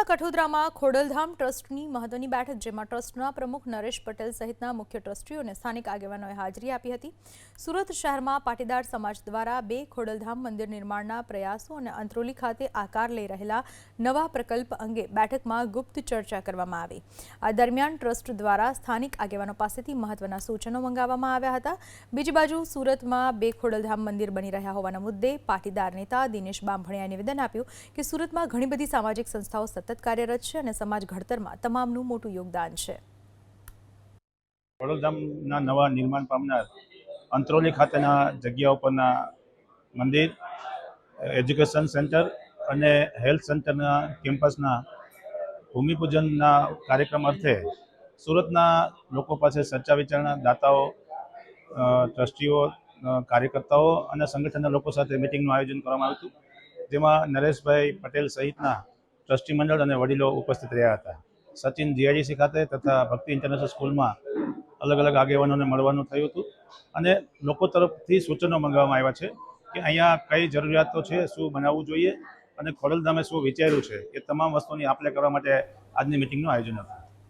કઠોદરામાં ખોડલધામ ટ્રસ્ટની મહત્વની બેઠક, જેમાં ટ્રસ્ટના પ્રમુખ નરેશ પટેલ સહિતના મુખ્ય ટ્રસ્ટીઓ અને સ્થાનિક આગેવાનોએ હાજરી આપી હતી। સુરત શહેરમાં પાટીદાર સમાજ દ્વારા 2 ખોડલધામ મંદિર નિર્માણના પ્રયાસો અને અંત્રોલી ખાતે આકાર લઈ રહેલા નવા પ્રકલ્પ અંગે બેઠકમાં ગુપ્ત ચર્ચા કરવામાં આવી। આ દરમિયાન ટ્રસ્ટ દ્વારા સ્થાનિક આગેવાનો પાસેથી મહત્વના સૂચનો મંગાવવામાં આવ્યા હતા। બીજી બાજુ સુરતમાં 2 ખોડલધામ મંદિર બની રહ્યા હોવાના મુદ્દે પાટીદાર નેતા દિનેશ બાંભણિયાએ નિવેદન આપ્યું કે સુરતમાં ઘણી બધી સામાજિક સંસ્થાઓ સતત કાર્યરત છે અને સમાજ ઘડતરમાં તમામનું મોટું યોગદાન છે। ખોડલધામના નવા નિર્માણ પામનાર અંત્રોલી ખાતેના જગ્યા ઉપરના મંદિર, એજ્યુકેશન સેન્ટર અને હેલ્થ સેન્ટરના કેમ્પસના ભૂમિપૂજનના કાર્યક્રમ અર્થે સુરતના લોકો પાસે ચર્ચા વિચારણા, દાતાઓ, ટ્રસ્ટીઓ, કાર્યકર્તાઓ અને સંગઠનના લોકો સાથે મિટિંગનું આયોજન કરવામાં આવ્યું હતું, જેમાં નરેશભાઈ પટેલ સહિતના ટ્રસ્ટી મંડળ અને વડીલો ઉપસ્થિત રહ્યા હતા। સચિન જીઆઈડીસી ખાતે તથા ભક્તિ ઇન્ટરનેશનલ સ્કૂલમાં અલગ અલગ આગેવાનોને મળવાનું થયું હતું અને લોકો તરફથી સૂચનો મંગાવવામાં આવ્યા છે કે અહીંયા કઈ જરૂરિયાતો છે, શું બનાવવું જોઈએ અને ખોડલધામે શું વિચાર્યું છે, એ તમામ વસ્તુની આપ લે કરવા માટે આજની મિટિંગનું આયોજન હતું।